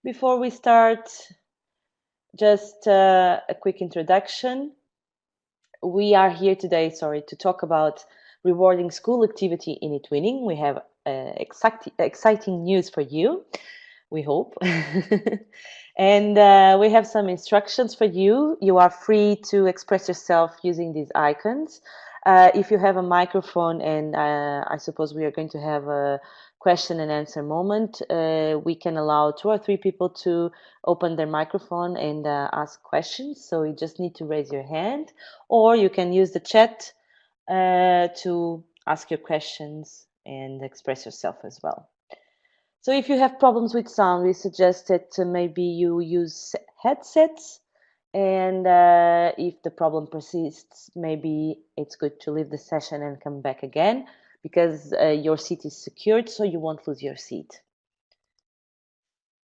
Before we start, just a quick introduction. We are here today, to talk about rewarding school activity in eTwinning. We have exciting news for you, we hope. And we have some instructions for you. You are free to express yourself using these icons. If you have a microphone, and I suppose we are going to have a question and answer moment, we can allow 2 or 3 people to open their microphone and ask questions. So you just need to raise your hand, or you can use the chat to ask your questions and express yourself as well. So if you have problems with sound, we suggest that maybe you use headsets. And if the problem persists, maybe it's good to leave the session and come back again, because your seat is secured, so you won't lose your seat.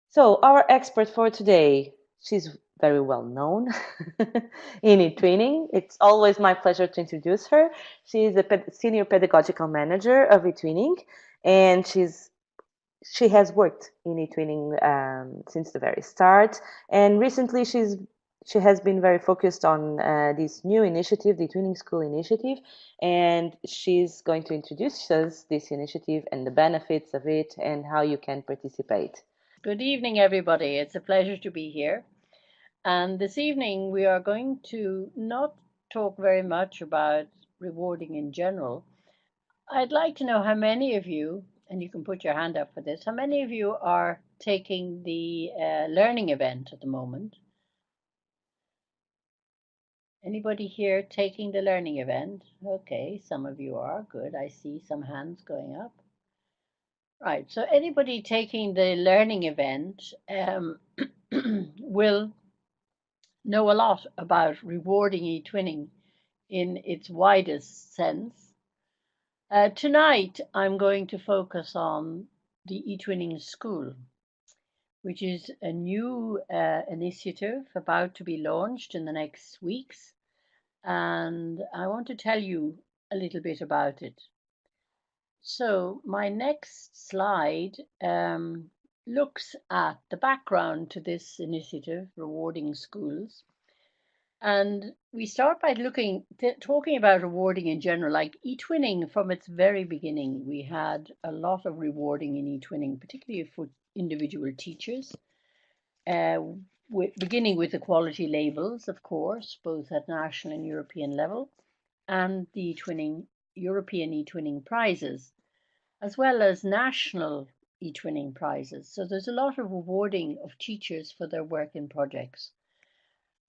So our expert for today, she's very well known in eTwinning. It's always my pleasure to introduce her. She is a senior pedagogical manager of eTwinning, and she has worked in eTwinning since the very start, and recently she has been very focused on this new initiative, the eTwinning School Initiative, and she's going to introduce us this initiative and the benefits of it and how you can participate. Good evening, everybody. It's a pleasure to be here. And this evening, we are going to not talk very much about rewarding in general. I'd like to know how many of you, and you can put your hand up for this, how many of you are taking the learning event at the moment? Anybody here taking the learning event? Okay, some of you are. Good. I see some hands going up. Right. So anybody taking the learning event will know a lot about rewarding eTwinning in its widest sense. Tonight, I'm going to focus on the eTwinning School, which is a new initiative about to be launched in the next weeks. And I want to tell you a little bit about it. So my next slide looks at the background to this initiative, Rewarding Schools. And we start by talking about rewarding in general. Like eTwinning, from its very beginning, we had a lot of rewarding in eTwinning, particularly for individual teachers, beginning with the quality labels, of course, both at national and European level, and the European eTwinning prizes, as well as national eTwinning prizes. So there's a lot of rewarding of teachers for their work in projects.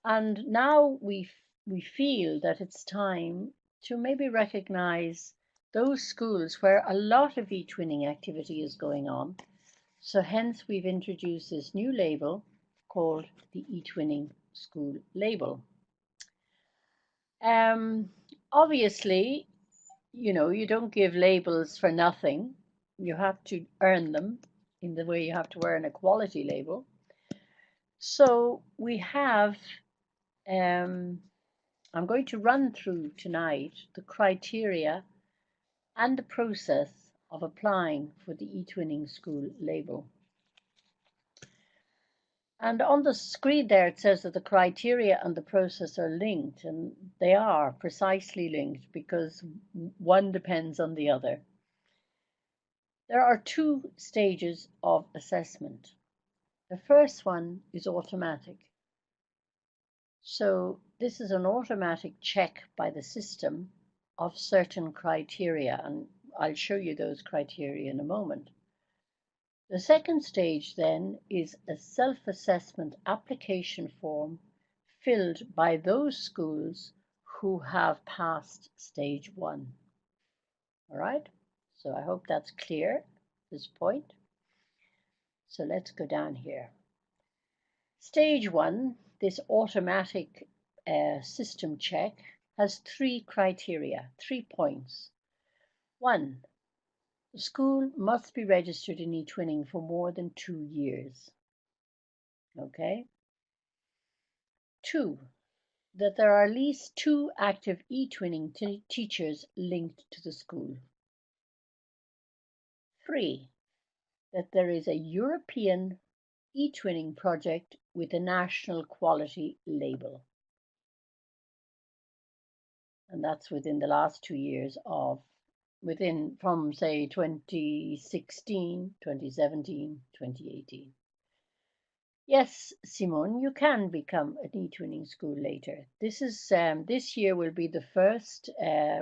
And now we feel that it's time to maybe recognize those schools where a lot of eTwinning activity is going on. So hence we've introduced this new label called the eTwinning School label. Obviously, you don't give labels for nothing. You have to earn them in the way you have to earn a quality label. So we have I'm going to run through tonight the criteria and the process of applying for the eTwinning School label. And on the screen there, it says that the criteria and the process are linked, and they are precisely linked because one depends on the other. There are 2 stages of assessment. The first one is automatic. So this is an automatic check by the system of certain criteria, and I'll show you those criteria in a moment. The second stage then is a self-assessment application form filled by those schools who have passed stage 1. All right, so I hope that's clear at this point. So let's go down here. Stage 1, this automatic system check, has 3 criteria, 3 points. 1, the school must be registered in eTwinning for more than 2 years. Okay. 2, that there are at least 2 active eTwinning teachers linked to the school. 3, that there is a European eTwinning project with a national quality label. And that's within the last 2 years from say 2016, 2017, 2018. Yes, Simone, you can become an eTwinning school later. This year will be the first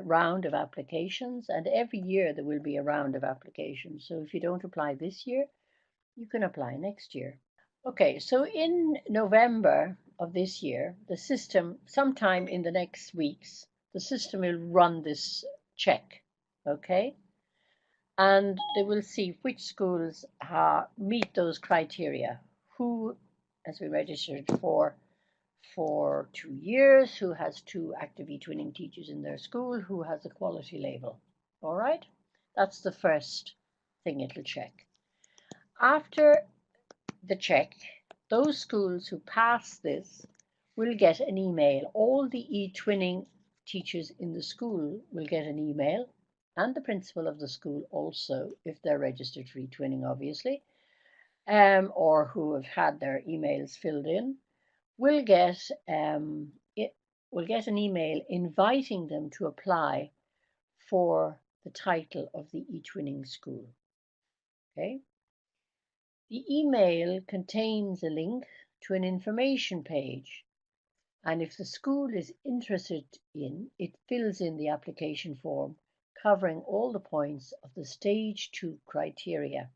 round of applications, and every year there will be a round of applications. So if you don't apply this year, you can apply next year. Okay, so in November of this year, the system, sometime in the next weeks, the system will run this check. Okay, and they will see which schools meet those criteria. Who has been registered for 2 years, who has 2 active eTwinning teachers in their school, who has a quality label. All right, that's the first thing it'll check. After the check, those schools who pass this will get an email. All the eTwinning teachers in the school will get an email, and the principal of the school also, if they're registered for eTwinning, obviously, or who have had their emails filled in, will get an email inviting them to apply for the title of the eTwinning school. Okay. The email contains a link to an information page, and if the school is interested it fills in the application form covering all the points of the Stage 2 criteria.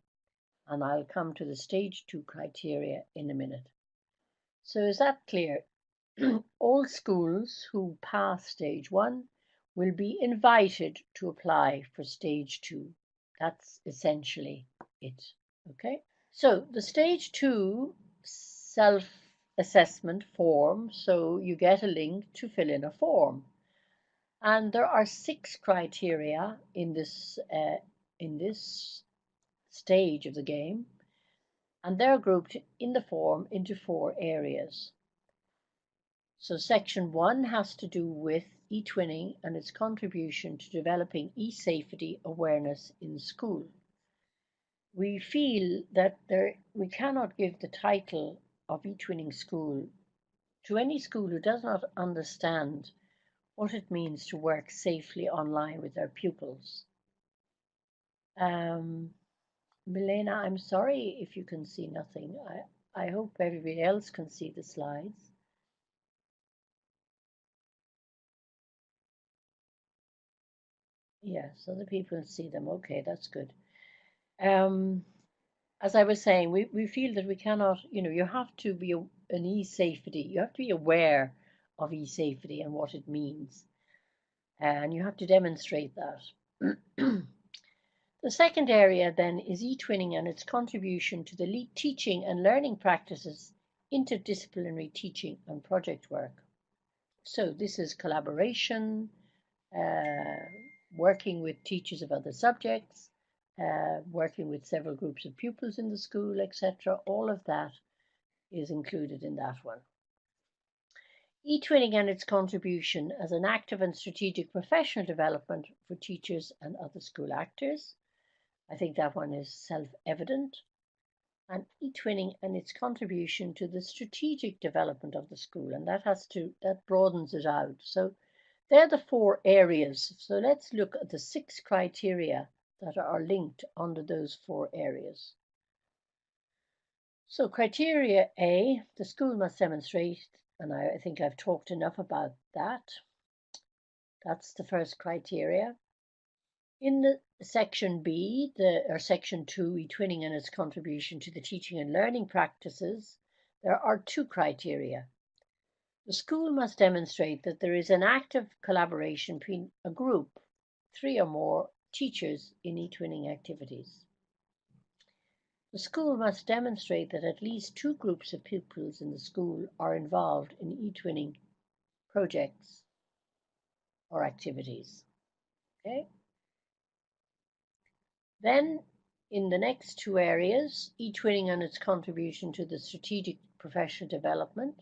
And I'll come to the Stage 2 criteria in a minute. So is that clear? All schools who pass Stage 1 will be invited to apply for Stage 2. That's essentially it. Okay? So the Stage 2 self-assessment form, so you get a link to fill in a form. And there are 6 criteria in this stage of the game, and they're grouped in the form into 4 areas. So section 1 has to do with eTwinning and its contribution to developing e-safety awareness in school. We feel that we cannot give the title of eTwinning school to any school who does not understand what it means to work safely online with their pupils. Milena, I'm sorry if you can see nothing. I hope everybody else can see the slides. Yes, other people see them. Okay, that's good. As I was saying, we feel that we cannot, you have to be an e-safety. You have to be aware of e-safety and what it means. And you have to demonstrate that. The second area then is eTwinning and its contribution to the teaching and learning practices, interdisciplinary teaching and project work. So this is collaboration, working with teachers of other subjects, working with several groups of pupils in the school, etc. All of that is included in that one. eTwinning and its contribution as an active and strategic professional development for teachers and other school actors. I think that one is self-evident. And eTwinning and its contribution to the strategic development of the school, and that broadens it out. So they're the 4 areas. So let's look at the 6 criteria that are linked under those 4 areas. So criteria A, the school must demonstrate, and I think I've talked enough about that. That's the first criteria. In the section B, or section 2, eTwinning and its contribution to the teaching and learning practices, there are 2 criteria. The school must demonstrate that there is an active collaboration between a group, 3 or more teachers in eTwinning activities. The school must demonstrate that at least 2 groups of pupils in the school are involved in eTwinning projects or activities. Okay. Then in the next 2 areas, eTwinning and its contribution to the strategic professional development,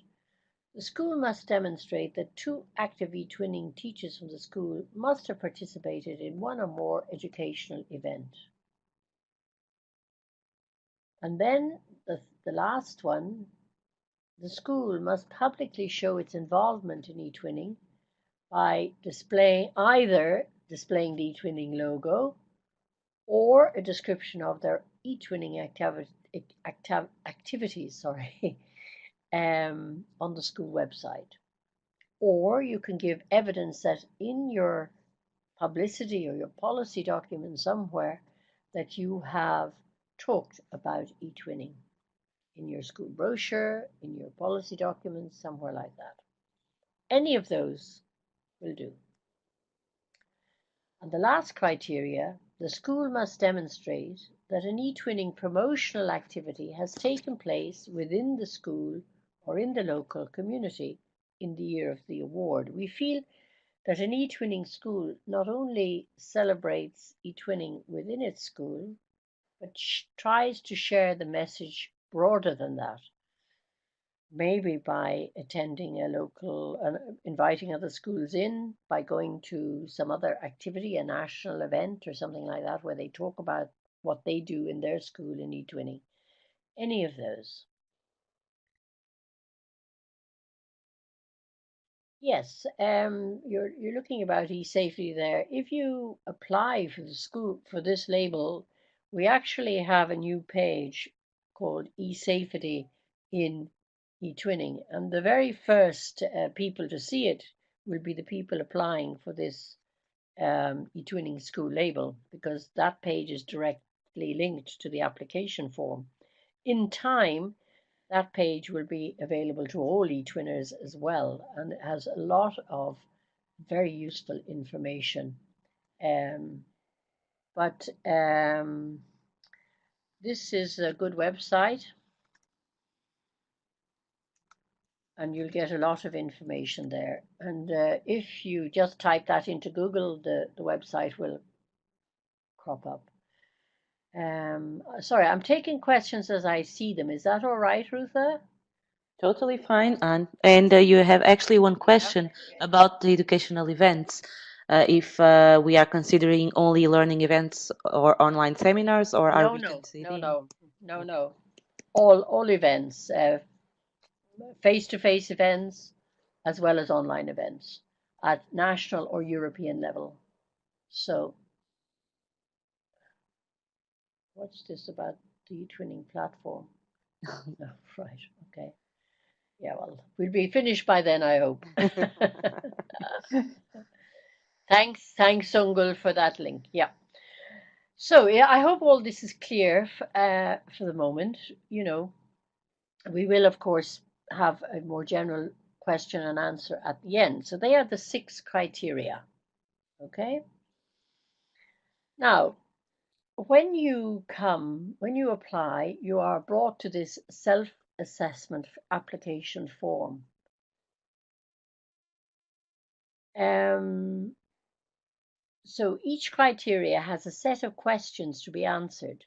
the school must demonstrate that 2 active eTwinning teachers from the school must have participated in 1 or more educational events. And then the the last one, the school must publicly show its involvement in eTwinning by either displaying the eTwinning logo or a description of their eTwinning activities on the school website. Or you can give evidence that in your publicity or your policy document somewhere that you have talked about eTwinning in your school brochure, in your policy documents, somewhere like that. Any of those will do. And the last criteria, the school must demonstrate that an eTwinning promotional activity has taken place within the school or in the local community in the year of the award. We feel that an eTwinning school not only celebrates eTwinning within its school, but tries to share the message broader than that. Maybe by attending a local, inviting other schools in, by going to some other activity, a national event or something like that, where they talk about what they do in their school in eTwinning. Any of those. Yes, you're looking about eSafety there. If you apply for the school for this label, we actually have a new page called eSafety in eTwinning, and the very first people to see it will be the people applying for this eTwinning school label, because that page is directly linked to the application form. In time, that page will be available to all eTwinners as well, and it has a lot of very useful information. But this is a good website, and you'll get a lot of information there. And if you just type that into Google, the website will crop up. Sorry, I'm taking questions as I see them. Is that all right, Rutha? Totally fine, Anne. And you have actually one question about the educational events. If we are considering only learning events or online seminars, or are we considering? No. All events, face-to-face events, as well as online events at national or European level. So, what's this about the eTwinning platform? No, right, okay. Yeah, well, we'll be finished by then, I hope. Thanks, Sungul, for that link. Yeah. So, yeah, I hope all this is clear for the moment. You know, we will, of course, have a more general question and answer at the end. So they are the 6 criteria. Okay. Now, when you apply, you are brought to this self-assessment application form. So each criteria has a set of questions to be answered.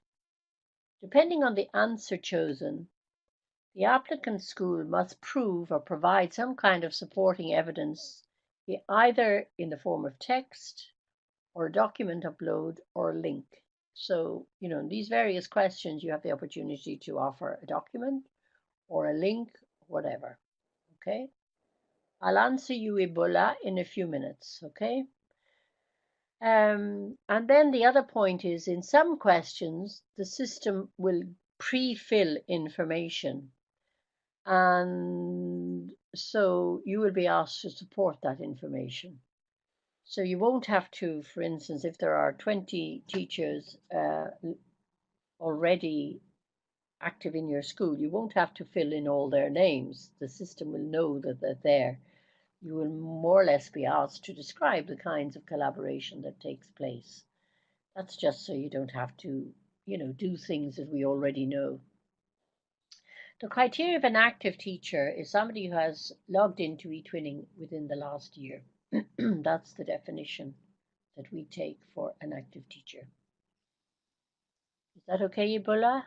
Depending on the answer chosen, the applicant school must prove or provide some kind of supporting evidence, either in the form of text or a document upload or a link. So, in these various questions, you have the opportunity to offer a document or a link, whatever. Okay? I'll answer you, Ebola, in a few minutes. Okay? And then the other point is, in some questions, the system will pre-fill information. And so you will be asked to support that information. So you won't have to, for instance, if there are 20 teachers already active in your school, you won't have to fill in all their names. The system will know that they're there. You will more or less be asked to describe the kinds of collaboration that takes place. That's just so you don't have to, do things that we already know. The criteria of an active teacher is somebody who has logged into eTwinning within the last year. That's the definition that we take for an active teacher. Is that okay, Ebola?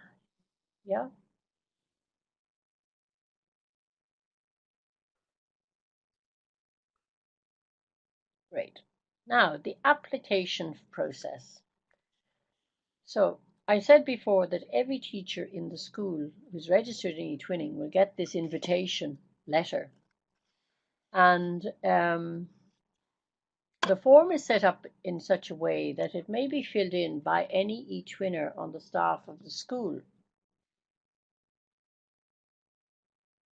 Yeah? Great. Now, the application process. So, I said before that every teacher in the school who's registered in eTwinning will get this invitation letter. And the form is set up in such a way that it may be filled in by any eTwinner on the staff of the school.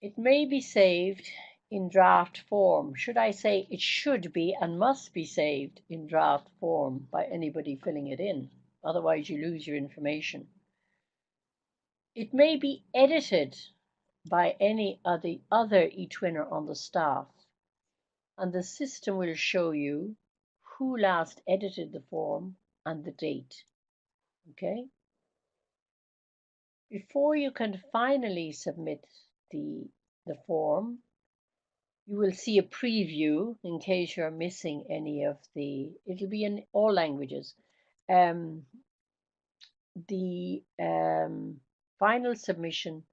It may be saved in draft form. Should I say it should be and must be saved in draft form by anybody filling it in? Otherwise, you lose your information. It may be edited by any of the other eTwinner on the staff, and the system will show you who last edited the form and the date. Okay? Before you can finally submit the form, you will see a preview in case you're missing any of it'll be in all languages. The final submission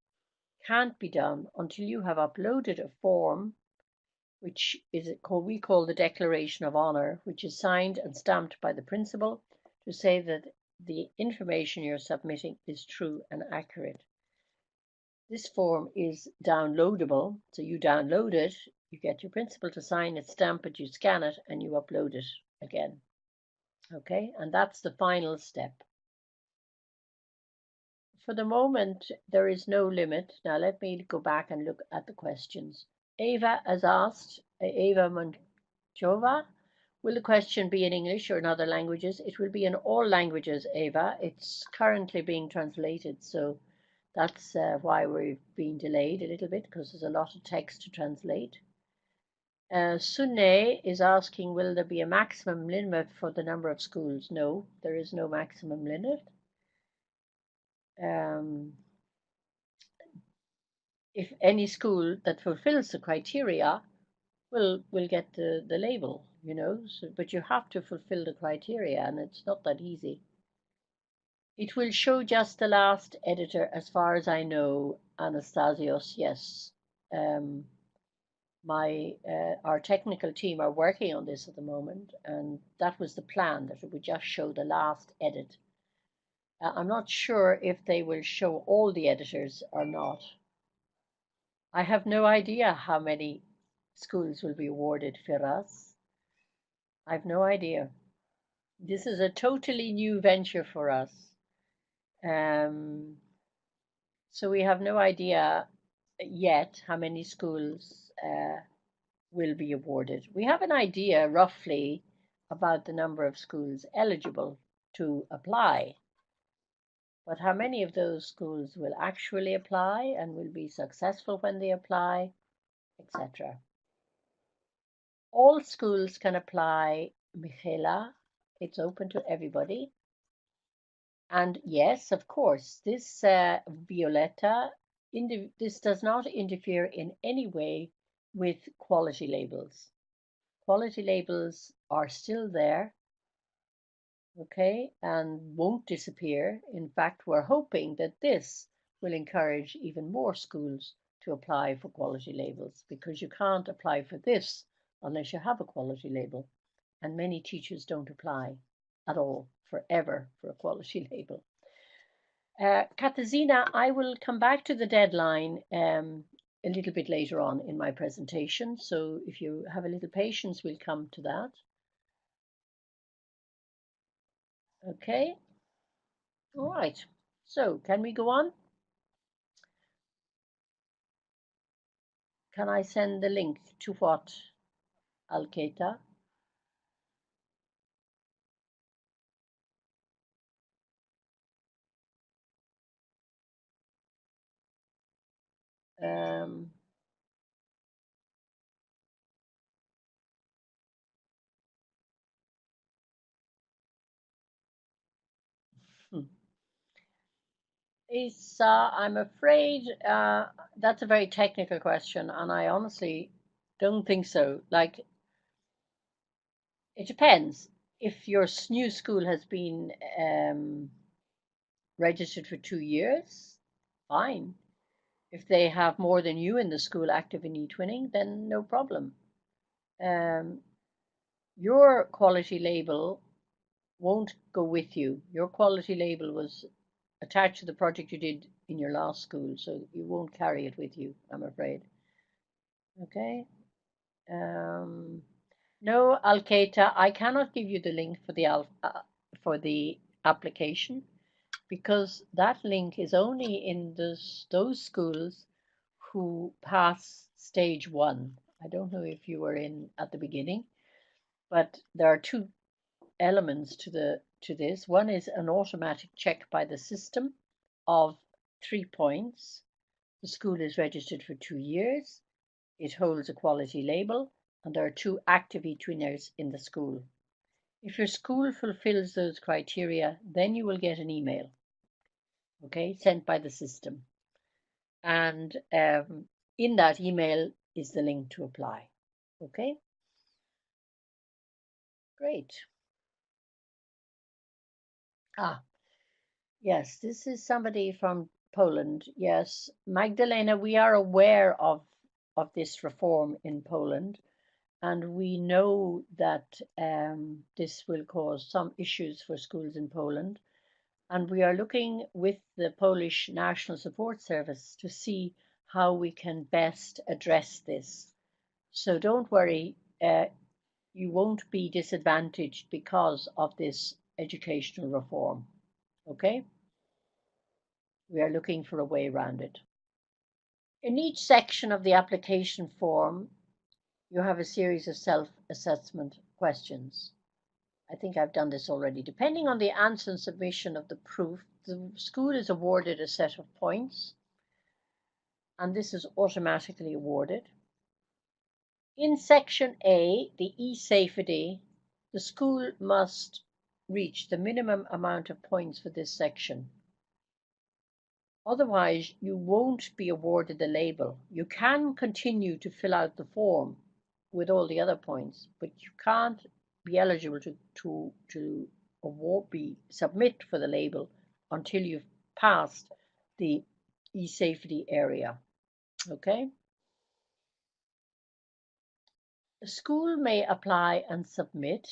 can't be done until you have uploaded a form, which we call the Declaration of Honour, which is signed and stamped by the principal to say that the information you're submitting is true and accurate. This form is downloadable, so you download it, you get your principal to sign it, stamp it, you scan it, and you upload it again. Okay, and that's the final step. For the moment, there is no limit. Now let me go back and look at the questions. Ava has asked, Ava Manchova, will the question be in English or in other languages? It will be in all languages, Ava. It's currently being translated, so that's why we've been delayed a little bit, because there's a lot of text to translate. Sunne is asking, will there be a maximum limit for the number of schools? No, there is no maximum limit. If any school that fulfills the criteria will get the label, you know, but you have to fulfill the criteria, and it's not that easy. It will show just the last editor, as far as I know, Anastasios, yes. Our technical team are working on this at the moment, and that was the plan, that it would just show the last edit. I'm not sure if they will show all the editors or not. I have no idea how many schools will be awarded Firas. I've no idea. This is a totally new venture for us. So we have no idea yet how many schools will be awarded. We have an idea roughly about the number of schools eligible to apply, but how many of those schools will actually apply and will be successful when they apply, etc. All schools can apply, Michaela. It's open to everybody. And yes, of course, this Violetta, this does not interfere in any way with quality labels. Quality labels are still there, okay, and won't disappear. In fact, we're hoping that this will encourage even more schools to apply for quality labels, because you can't apply for this unless you have a quality label. And many teachers don't apply at all forever for a quality label. Katarzyna, I will come back to the deadline a little bit later on in my presentation. So if you have a little patience, we'll come to that. Okay. All right. So can we go on? Can I send the link to what, Alketa? Um, Isa, I'm afraid that's a very technical question, and I honestly don't think so. Like, it depends. If your new school has been registered for 2 years, fine. If they have more than you in the school active in eTwinning, then no problem. Your quality label won't go with you. Your quality label was attached to the project you did in your last school, so you won't carry it with you, I'm afraid. Okay. Um, no, Alketa, I cannot give you the link for the application because that link is only in those schools who pass stage one. I don't know if you were in at the beginning, but there are two elements to this. One is an automatic check by the system of 3 points. The school is registered for 2 years. It holds a quality label, and there are two active eTwinners in the school. If your school fulfills those criteria, then you will get an email, okay, sent by the system. And in that email is the link to apply. Okay, great. Ah, yes, this is somebody from Poland. Yes, Magdalena, we are aware of this reform in Poland, and we know that this will cause some issues for schools in Poland. And we are looking with the Polish National Support Service to see how we can best address this. So don't worry, you won't be disadvantaged because of this educational reform. Okay? We are looking for a way around it. In each section of the application form, you have a series of self-assessment questions. I think I've done this already. Depending on the answer and submission of the proof, the school is awarded a set of points, and this is automatically awarded. In section A, the e-safety, the school must reach the minimum amount of points for this section. Otherwise, you won't be awarded the label. You can continue to fill out the form with all the other points, but you can't be eligible to submit for the label until you've passed the e-safety area. Okay? The school may apply and submit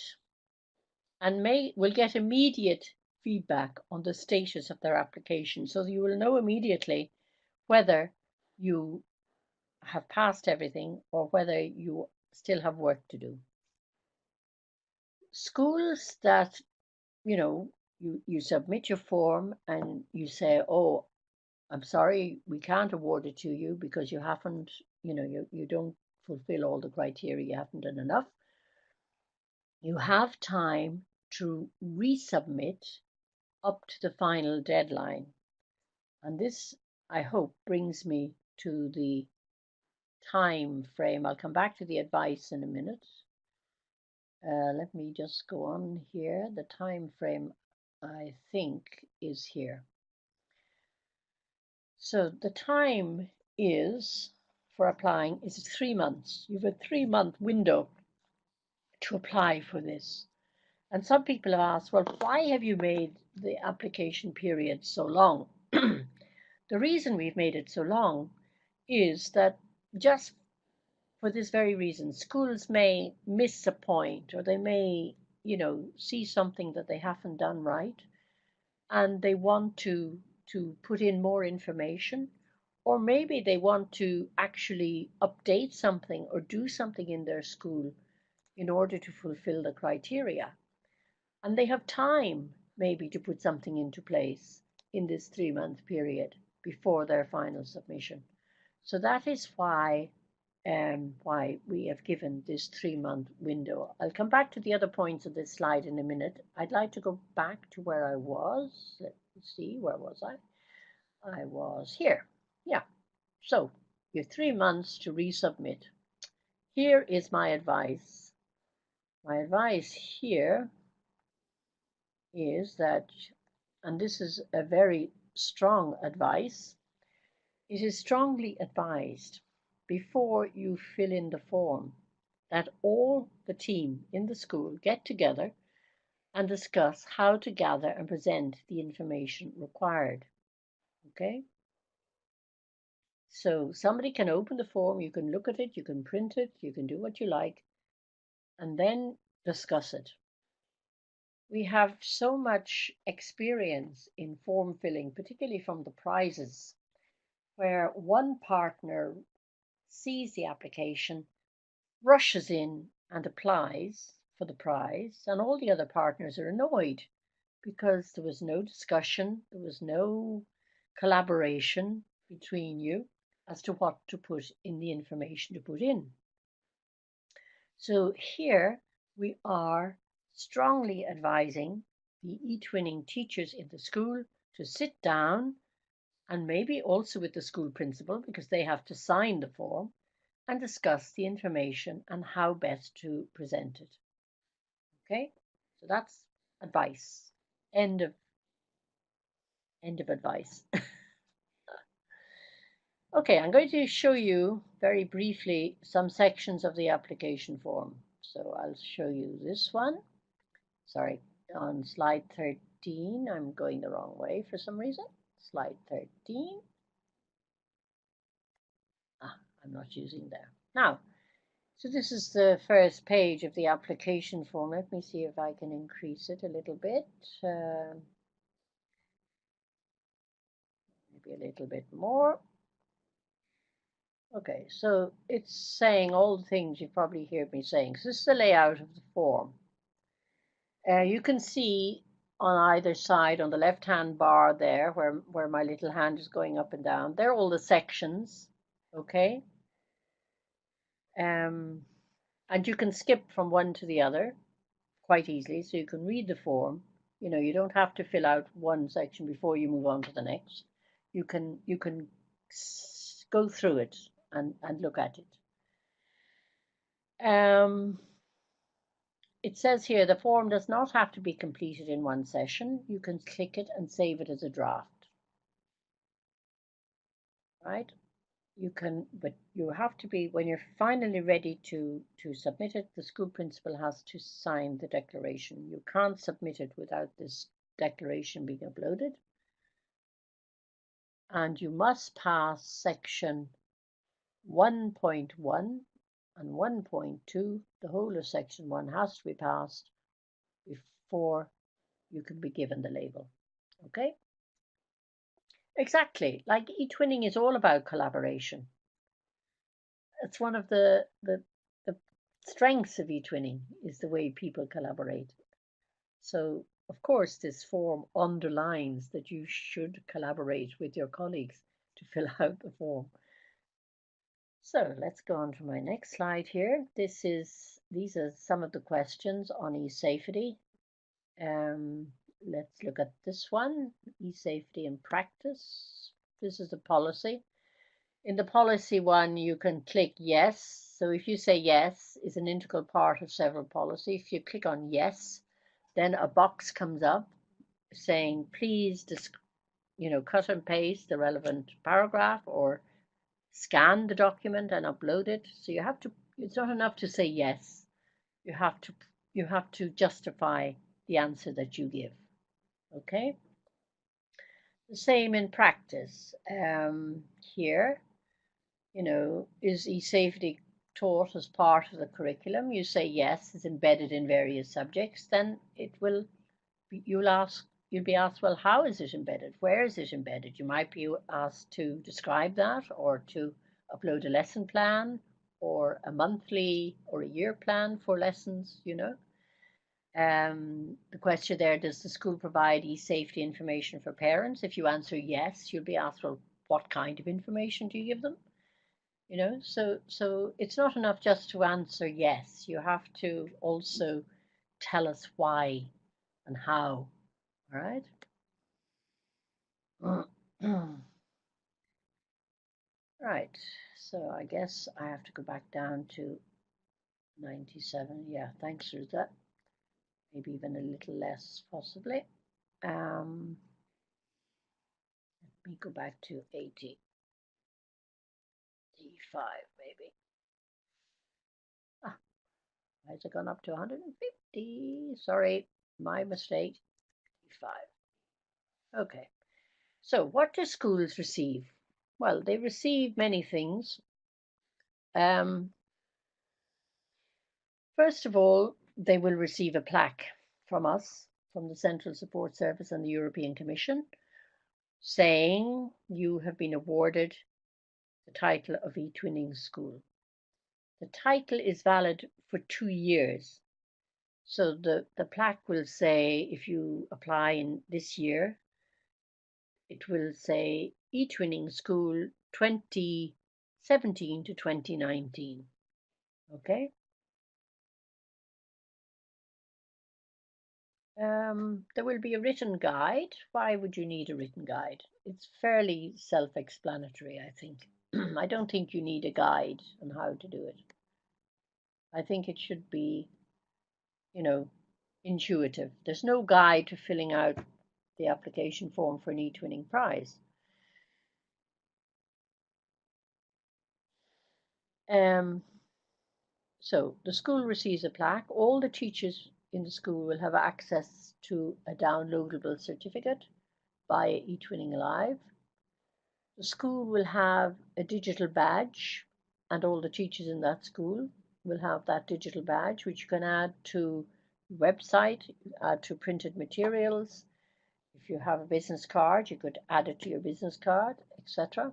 and will get immediate feedback on the status of their application. So you will know immediately whether you have passed everything or whether you still have work to do. Schools that, you submit your form and you say, oh, I'm sorry, we can't award it to you because you haven't, you don't fulfill all the criteria, you haven't done enough. You have time to resubmit up to the final deadline. And this, I hope, brings me to the time frame. I'll come back to the advice in a minute. Let me just go on here. The time frame, I think, is here. So the time is for applying is 3 months. You have a 3-month window to apply for this. And some people have asked, well, why have you made the application period so long? The reason we've made it so long is that just for this very reason, schools may miss a point or they may, see something that they haven't done right and they want to put in more information, or maybe they want to actually update something or do something in their school in order to fulfill the criteria. And they have time maybe to put something into place in this 3-month period before their final submission. So that is why we have given this 3-month window. I'll come back to the other points of this slide in a minute. I'd like to go back to where I was. Let's see, where was I? I was here. Yeah. So you have 3 months to resubmit. Here is my advice. My advice here is that, and this is a very strong advice, it is strongly advised before you fill in the form that all the team in the school get together and discuss how to gather and present the information required. Okay? So somebody can open the form, you can look at it, you can print it, you can do what you like, and then discuss it. We have so much experience in form filling, particularly from the prizes, where one partner sees the application, rushes in and applies for the prize, and all the other partners are annoyed because there was no discussion, there was no collaboration between you as to what to put in the information to put in. So here we are strongly advising the eTwinning teachers in the school to sit down, and maybe also with the school principal, because they have to sign the form, and discuss the information and how best to present it. Okay, so that's advice. End of advice. Okay, I'm going to show you very briefly some sections of the application form. So I'll show you this one. Sorry, on slide 13, I'm going the wrong way for some reason. Slide 13. I'm not using there. Now, so this is the first page of the application form. Let me see if I can increase it a little bit. Maybe a little bit more. Okay, so it's saying all the things you've probably heard me saying. So this is the layout of the form. You can see on either side, on the left-hand bar there, where my little hand is going up and down, they're all the sections, okay? And you can skip from one to the other quite easily, so you can read the form. You know, you don't have to fill out one section before you move on to the next. You can go through it and look at it. It says here the form does not have to be completed in one session. You can click it and save it as a draft. Right? But you have to be, when you're finally ready to submit it, the school principal has to sign the declaration. You can't submit it without this declaration being uploaded. And you must pass section 1.1 and 1.2. The whole of section 1 has to be passed before you can be given the label. Okay? Exactly. Like eTwinning is all about collaboration. It's one of the strengths of eTwinning is the way people collaborate. So of course this form underlines that you should collaborate with your colleagues to fill out the form. So let's go on to my next slide here. These are some of the questions on e-safety. Let's look at this one, e-safety in practice. This is the policy. In the policy one, you can click yes. So if you say yes is an integral part of several policy, if you click on yes, then a box comes up saying, please, cut and paste the relevant paragraph or scan the document and upload it. So you have to, it's not enough to say yes. You have to justify the answer that you give. Okay? The same in practice. Here, is e-safety taught as part of the curriculum? You say yes, it's embedded in various subjects, then you'll be asked, well, how is it embedded? Where is it embedded? You might be asked to describe that or to upload a lesson plan or a monthly or a year plan for lessons, The question there, does the school provide e-safety information for parents? If you answer yes, you'll be asked, well, what kind of information do you give them? So it's not enough just to answer yes. You have to also tell us why and how. All right. Right. So I guess I have to go back down to 97. Yeah, thanks, Ruta. Maybe even a little less, possibly. Let me go back to 85, maybe. Has it gone up to 150? Sorry, my mistake. 85. Okay. So what do schools receive? Well, they receive many things. First of all, they will receive a plaque from us from the Central Support Service and the European Commission saying you have been awarded the title of eTwinning School. The title is valid for 2 years. So the plaque will say, if you apply in this year, it will say eTwinning School 2017 to 2019. Okay. There will be a written guide. Why would you need a written guide? It's fairly self-explanatory, I think. I don't think you need a guide on how to do it. I think it should be, you know, intuitive. There's no guide to filling out the application form for an eTwinning prize. So the school receives a plaque. All the teachers in the school will have access to a downloadable certificate via eTwinning Live. The school will have a digital badge, and all the teachers in that school will have that digital badge, which you can add to the website, add to printed materials. If you have a business card, you could add it to your business card, etc.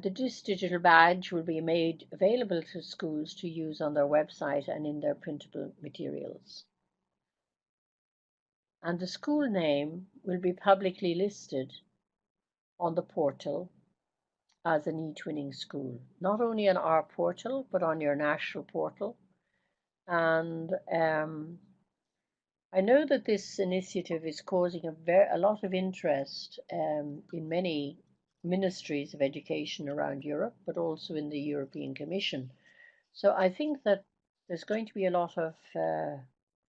This digital badge will be made available to schools to use on their website and in their printable materials. And the school name will be publicly listed on the portal as an eTwinning school, not only on our portal, but on your national portal. And I know that this initiative is causing a lot of interest in many ministries of education around Europe, but also in the European Commission. So I think that there's going to be a lot of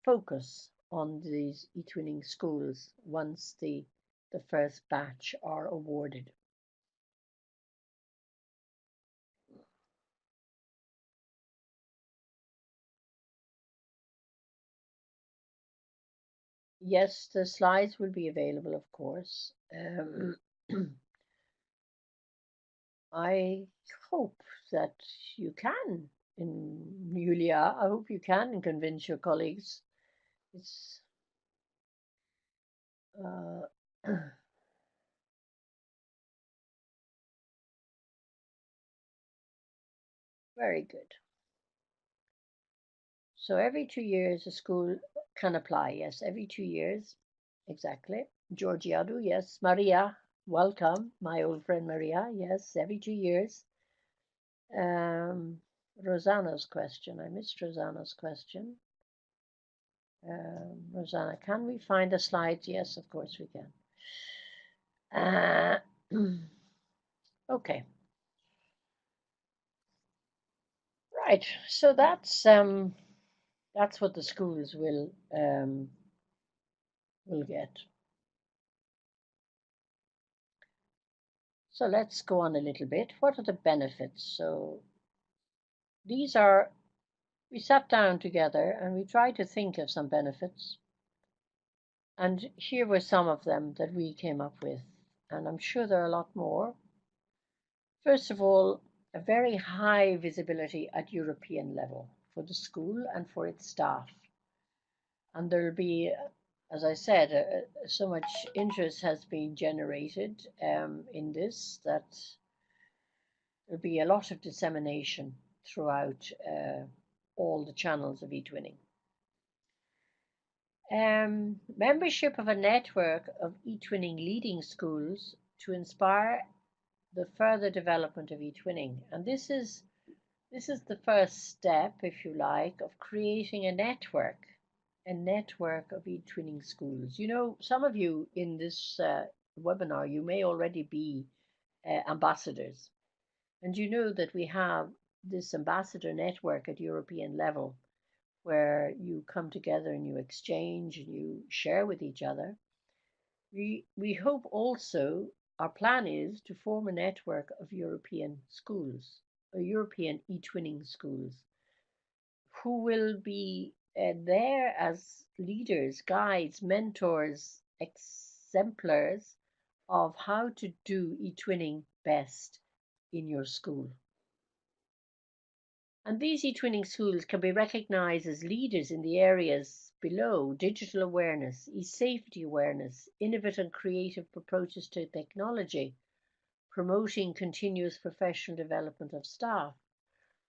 focus on these eTwinning schools once the first batch are awarded. Yes, the slides will be available, of course. I hope that you can, Julia, I hope you can convince your colleagues. It's very good. So every 2 years, a school can apply. Yes, every 2 years. Exactly. Georgiadu, yes. Maria, welcome. My old friend Maria, yes, every 2 years. Rosanna's question. I missed Rosanna's question. Rosanna, can we find the slides? Yes, of course we can. Okay. Right. So that's what the schools will get. So let's go on a little bit. What are the benefits? So these are, we sat down together and we tried to think of some benefits. And here were some of them that we came up with. And I'm sure there are a lot more. First of all, a very high visibility at European level for the school and for its staff. And there'll be, as I said, so much interest has been generated in this that there'll be a lot of dissemination throughout all the channels of eTwinning. Membership of a network of eTwinning leading schools to inspire the further development of eTwinning. And this is the first step, if you like, of creating a network of eTwinning schools. You know, some of you in this webinar, you may already be ambassadors. And you know that we have this ambassador network at European level where you come together and you exchange and you share with each other. We hope also, our plan is to form a network of European schools, European eTwinning schools, who will be there as leaders, guides, mentors, exemplars of how to do eTwinning best in your school. And these eTwinning schools can be recognized as leaders in the areas below: digital awareness, e-safety awareness, innovative and creative approaches to technology, promoting continuous professional development of staff,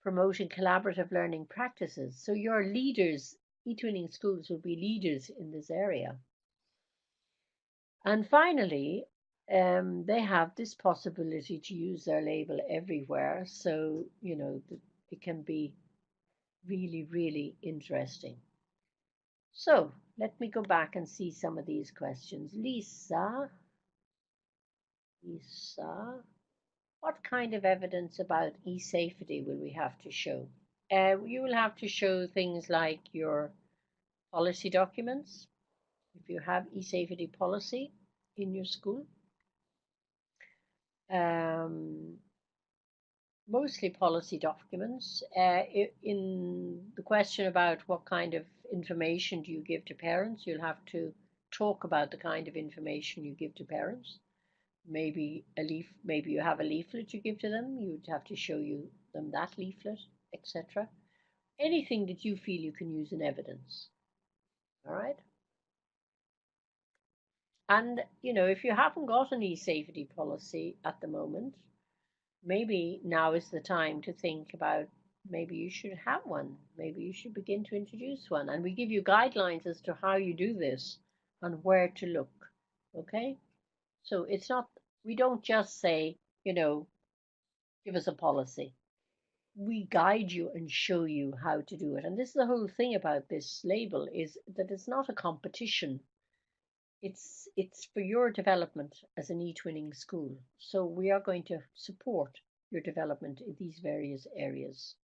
promoting collaborative learning practices. So your leaders, eTwinning schools will be leaders in this area. And finally, they have this possibility to use their label everywhere. So, it can be really, really interesting. So let me go back and see some of these questions. Lisa, what kind of evidence about e-safety will we have to show? You will have to show things like your policy documents, if you have e-safety policy in your school. Mostly policy documents. In the question about what kind of information do you give to parents, you'll have to talk about the kind of information you give to parents. Maybe you have a leaflet you give to them, you'd have to show them that leaflet, etc. Anything that you feel you can use in evidence. All right. And if you haven't got an e-safety policy at the moment, maybe now is the time to think about, maybe you should have one. Maybe you should begin to introduce one. And we give you guidelines as to how you do this and where to look. Okay? So it's not, we don't just say, give us a policy. We guide you and show you how to do it. And this is the whole thing about this label, is that it's not a competition. It's for your development as an eTwinning school. So we are going to support your development in these various areas,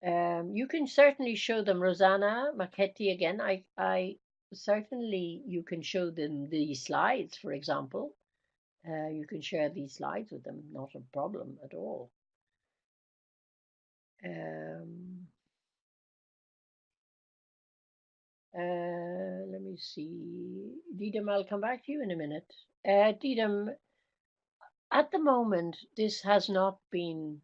You can certainly show them Rosanna Marchetti again. I certainly, you can show them the slides, for example. You can share these slides with them, not a problem at all. Let me see. Didem, I'll come back to you in a minute. Didem, at the moment, this has not been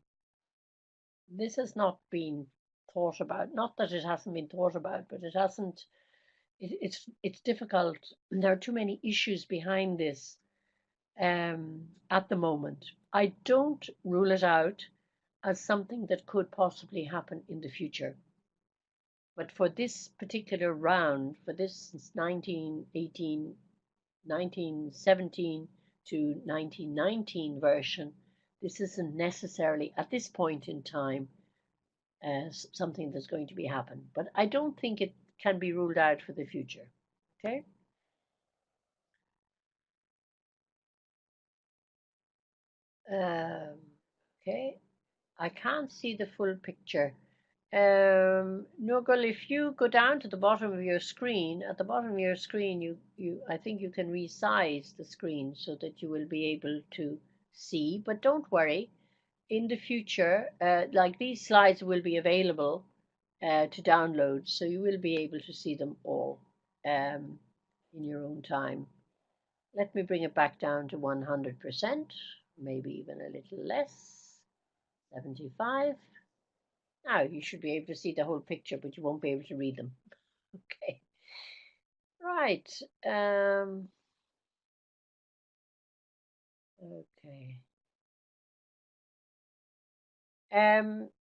thought about. Not that it hasn't been thought about, but it hasn't. It's difficult. There are too many issues behind this at the moment. I don't rule it out as something that could possibly happen in the future. But for this particular round, for this 1918, 1917 to 1919 version, this isn't necessarily at this point in time something that's going to be happen. But I don't think it can be ruled out for the future. Okay. Okay. I can't see the full picture. Nurgle, if you go down to the bottom of your screen, at the bottom of your screen, I think you can resize the screen so that you will be able to see. But don't worry, in the future, like these slides will be available to download, so you will be able to see them all in your own time. Let me bring it back down to 100%, maybe even a little less, 75. Now you should be able to see the whole picture, but you won't be able to read them. Okay. Right. Okay.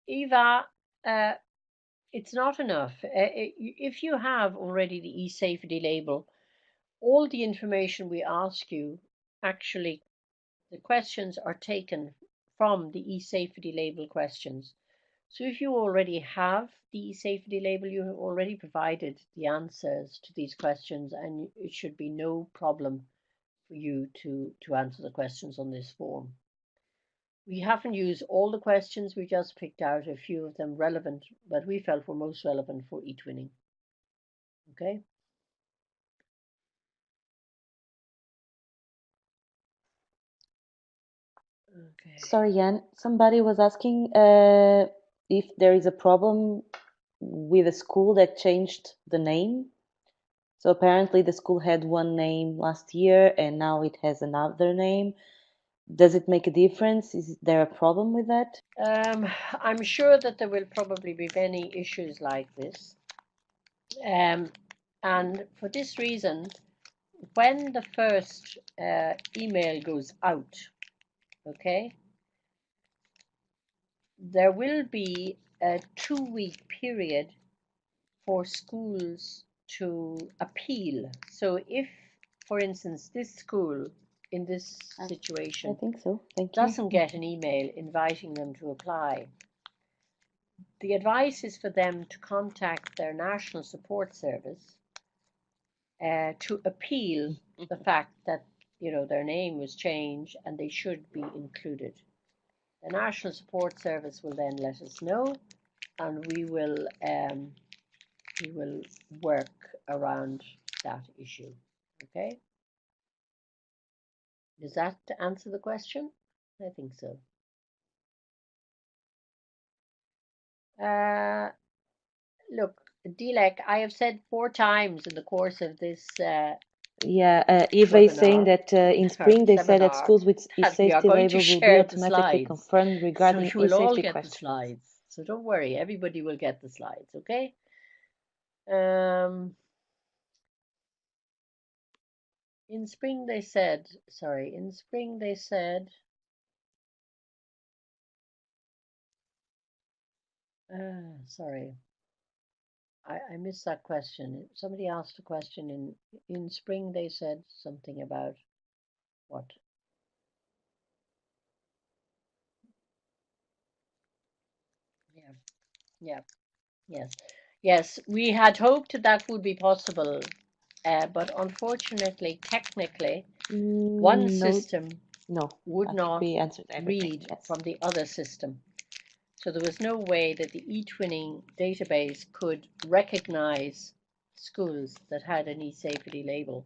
Eva, it's not enough. If you have already the e-safety label, all the information we ask you, actually, the questions are taken from the e-safety label questions. So if you already have the safety label, you have already provided the answers to these questions, and it should be no problem for you to answer the questions on this form. We haven't used all the questions, we just picked out a few of them relevant, but we felt were most relevant for eTwinning. Okay. Okay. Sorry, Jan. Somebody was asking if there is a problem with a school that changed the name. So apparently the school had one name last year and now it has another name. Does it make a difference? Is there a problem with that? I'm sure that there will probably be many issues like this. And for this reason, when the first email goes out, okay, there will be a 2-week period for schools to appeal. So if, for instance, this school in this I situation think so. Thank you. doesn't get an email inviting them to apply, the advice is for them to contact their national support service to appeal the fact that their name was changed and they should be included. The National Support Service will then let us know, and we will work around that issue. Okay? Does that answer the question? I think so. Look, Dilek, I have said 4 times in the course of this Yeah, Eva is saying webinar that in or spring they said that seminar schools with that we are e-safety going to label will be share the automatically slides. confirmed So regarding you will all e-safety get the questions. slides. So don't worry, everybody will get the slides, okay? In spring they said, sorry, I missed that question. Somebody asked a question in spring they said something about what? Yeah, yeah, yes. We had hoped that would be possible, but unfortunately, technically, one system would not we answered everything. read Yes. from the other system. So there was no way that the eTwinning database could recognize schools that had an eSafety label.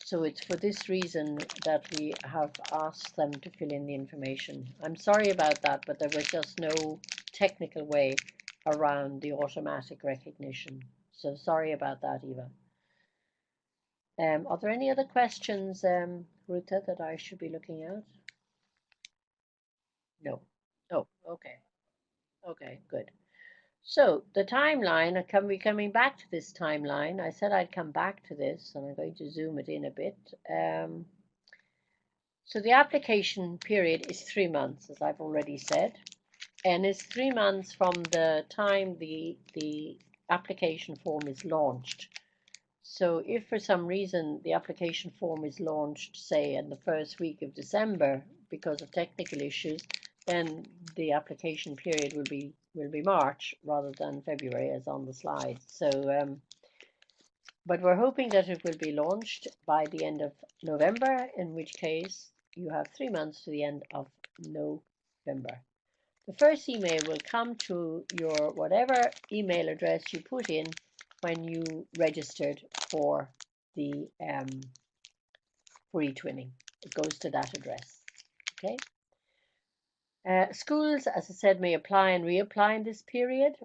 So it's for this reason that we have asked them to fill in the information. I'm sorry about that, but there was just no technical way around the automatic recognition. So sorry about that, Eva. Are there any other questions, Ruta, that I should be looking at? No. Oh, okay. Okay, good. So the timeline, coming back to this timeline. I said I'd come back to this, and I'm going to zoom it in a bit. So the application period is 3 months, as I've already said, and it's 3 months from the time the application form is launched. So if for some reason the application form is launched, say in the first week of December because of technical issues, then the application period will be March rather than February as on the slide. So but we're hoping that it will be launched by the end of November, in which case you have 3 months to the end of November. The first email will come to your whatever email address you put in when you registered for the for eTwinning. It goes to that address. Okay. Schools, as I said, may apply and reapply in this period.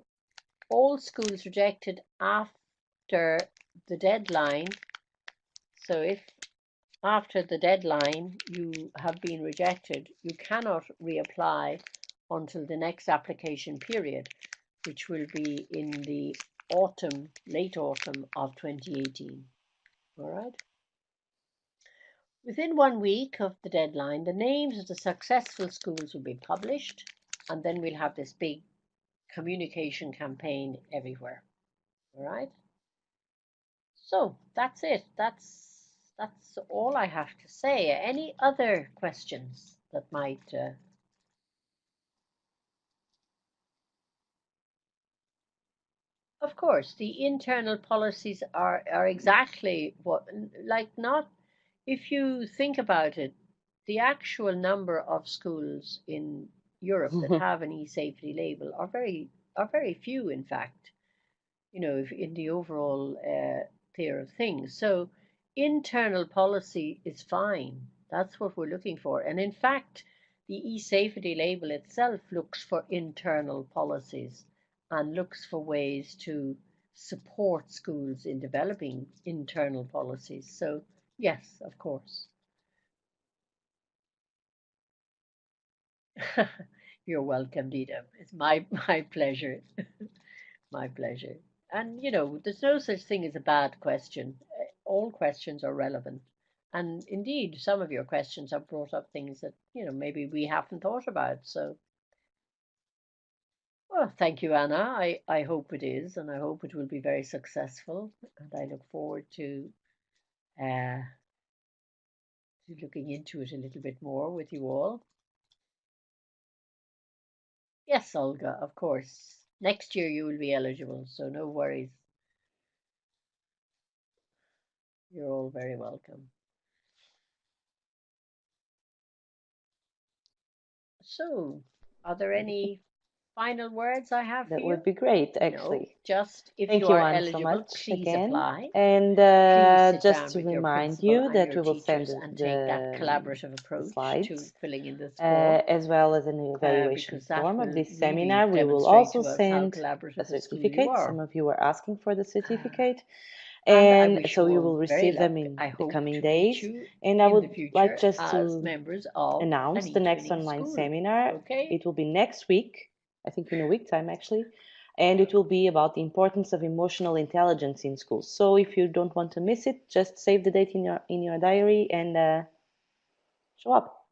All schools rejected after the deadline. So if after the deadline you have been rejected, you cannot reapply until the next application period, which will be in the late autumn of 2018. All right. Within 1 week of the deadline, the names of the successful schools will be published, and then we'll have this big communication campaign everywhere. All right. So that's it. That's all I have to say. Any other questions that might? Of course, the internal policies are exactly what, like, not, if you think about it, the actual number of schools in Europe that have an e-safety label are very few, in fact, in the overall tier of things. So internal policy is fine. That's what we're looking for. And in fact, the e-safety label itself looks for internal policies and looks for ways to support schools in developing internal policies. So yes, of course. You're welcome, Dita. It's my pleasure. My pleasure. And there's no such thing as a bad question. All questions are relevant. And indeed, some of your questions have brought up things that, maybe we haven't thought about. So, well, thank you, Anna. I hope it is, and I hope it will be very successful. And I look forward uh, to looking into it a little bit more with you all. Yes, Olga, of course. Next year you will be eligible, so no worries. You're all very welcome. So, are there any final words I have for That would you? be great, No, actually. just if Thank you you, are Anne, so eligible, much please again. apply. And Please sit just down to with your remind principal you and that your we will send teachers and take that collaborative the approach to slides filling in this form, as well as an evaluation because that form of will this really seminar. We will demonstrate also to us how send a collaborative a school you certificate. Some are. of you were asking for the Uh, certificate. and I And wish so you you all will very receive them luck. in I the hope coming to meet days. you And I in the would like future just as to members of an announce the next eTwinning online school. seminar. Okay? It will be next week, I think in a week time actually, and it will be about the importance of emotional intelligence in schools. So if you don't want to miss it, just save the date in your diary and show up.